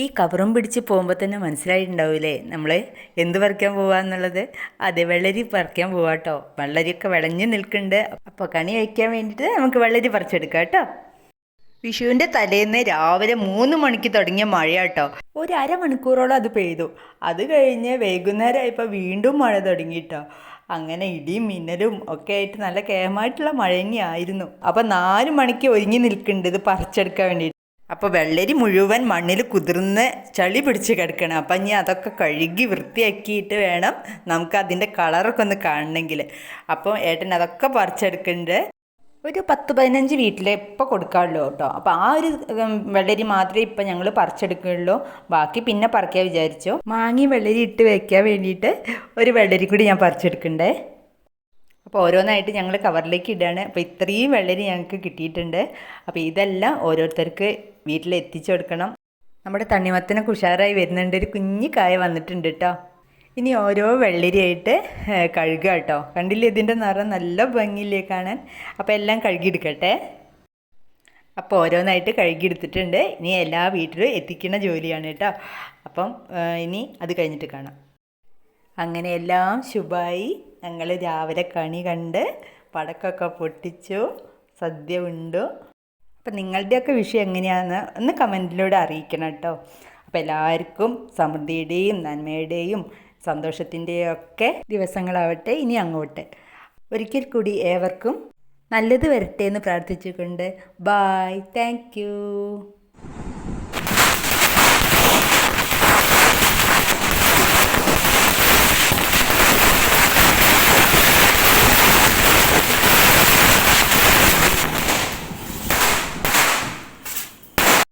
ഈ കവറും പിടിച്ച് പോകുമ്പോൾ തന്നെ മനസ്സിലായിട്ടുണ്ടാവില്ലേ നമ്മൾ എന്ത് പറിക്കാൻ പോവാന്നുള്ളത്. അതെ, വെള്ളരി പറിക്കാൻ പോവാ കേട്ടോ. വെള്ളരിയൊക്കെ വിളഞ്ഞ് നിൽക്കുന്നുണ്ട്. അപ്പോൾ കണി വയ്ക്കാൻ വേണ്ടിയിട്ട് നമുക്ക് വെള്ളരി പറിച്ചെടുക്കാം കേട്ടോ. വിഷുവിൻ്റെ തലേന്ന് രാവിലെ 3 മണിക്ക് തുടങ്ങിയ മഴ കേട്ടോ. ഒരു അരമണിക്കൂറോളം അത് പെയ്തു. അത് കഴിഞ്ഞ് വൈകുന്നേരമായപ്പോൾ വീണ്ടും മഴ തുടങ്ങിയിട്ടോ. അങ്ങനെ ഇടിയും മിന്നലും ഒക്കെ ആയിട്ട് നല്ല കേമായിട്ടുള്ള മഴ തന്നെയായിരുന്നു. അപ്പോൾ 4 മണിക്ക് ഒരുങ്ങി നിൽക്കുന്നുണ്ട് ഇത് പറിച്ചെടുക്കാൻ വേണ്ടിയിട്ട്. അപ്പോൾ വെള്ളരി മുഴുവൻ മണ്ണിൽ കുതിർന്ന് ചളി പിടിച്ച് കിടക്കണം. അപ്പം ഇനി അതൊക്കെ കഴുകി വൃത്തിയാക്കിയിട്ട് വേണം നമുക്ക് അതിൻ്റെ കളറൊക്കെ ഒന്ന് കാണണമെങ്കിൽ. അപ്പോൾ ഏട്ടൻ അതൊക്കെ പറിച്ചെടുക്കുന്നുണ്ട്. ഒരു 10-15 വീട്ടിലെ ഇപ്പോൾ കൊടുക്കാറുള്ളൂ കേട്ടോ. അപ്പോൾ ആ ഒരു വെള്ളരി മാത്രമേ ഇപ്പം ഞങ്ങൾ പറിച്ചെടുക്കുകയുള്ളൂ. ബാക്കി പിന്നെ പറിക്കാൻ വിചാരിച്ചു. മാങ്ങി വെള്ളരി ഇട്ട് വയ്ക്കാൻ വേണ്ടിയിട്ട് ഒരു വെള്ളരി കൂടി ഞാൻ പറിച്ചെടുക്കണ്ടേ. അപ്പോൾ ഓരോന്നായിട്ട് ഞങ്ങൾ കവറിലേക്ക് ഇടുകയാണ്. അപ്പോൾ ഇത്രയും വെള്ളരി ഞങ്ങൾക്ക് കിട്ടിയിട്ടുണ്ട്. അപ്പോൾ ഇതെല്ലാം ഓരോരുത്തർക്ക് വീട്ടിലെത്തിച്ചു കൊടുക്കണം. നമ്മുടെ തണ്ണിമത്തനൊക്കെ ഉഷാറായി വരുന്നുണ്ട്. ഒരു കുഞ്ഞു കായ വന്നിട്ടുണ്ട് കേട്ടോ. ഇനി ഓരോ വെള്ളരിയായിട്ട് കഴുകുക കേട്ടോ. കണ്ടില്ലേ, ഇതിൻ്റെ നിറം നല്ല ഭംഗിയില്ലേ കാണാൻ. അപ്പോൾ എല്ലാം കഴുകിയെടുക്കട്ടെ. അപ്പോൾ ഓരോന്നായിട്ട് കഴുകിയെടുത്തിട്ടുണ്ട്. ഇനി എല്ലാ വീട്ടിലും എത്തിക്കുന്ന ജോലിയാണ് കേട്ടോ. അപ്പം ഇനി അത് കഴിഞ്ഞിട്ട് കാണാം. അങ്ങനെ എല്ലാം ശുഭമായി. ഞങ്ങൾ രാവിലെ കണി കണ്ട് പടക്കമൊക്കെ പൊട്ടിച്ചു, സദ്യ ഉണ്ടു. അപ്പം നിങ്ങളുടെയൊക്കെ വിഷയം എങ്ങനെയാണെന്ന് ഒന്ന് കമൻറ്റിലൂടെ അറിയിക്കണം കേട്ടോ. അപ്പോൾ എല്ലാവർക്കും സമൃദ്ധിയുടെയും നന്മയുടെയും സന്തോഷത്തിൻ്റെയും ഒക്കെ ദിവസങ്ങളാവട്ടെ ഇനി അങ്ങോട്ട്. ഒരിക്കൽ കൂടി ഏവർക്കും നല്ലത് വരട്ടെ എന്ന് പ്രാർത്ഥിച്ചുകൊണ്ട് ബായ്. Thank you.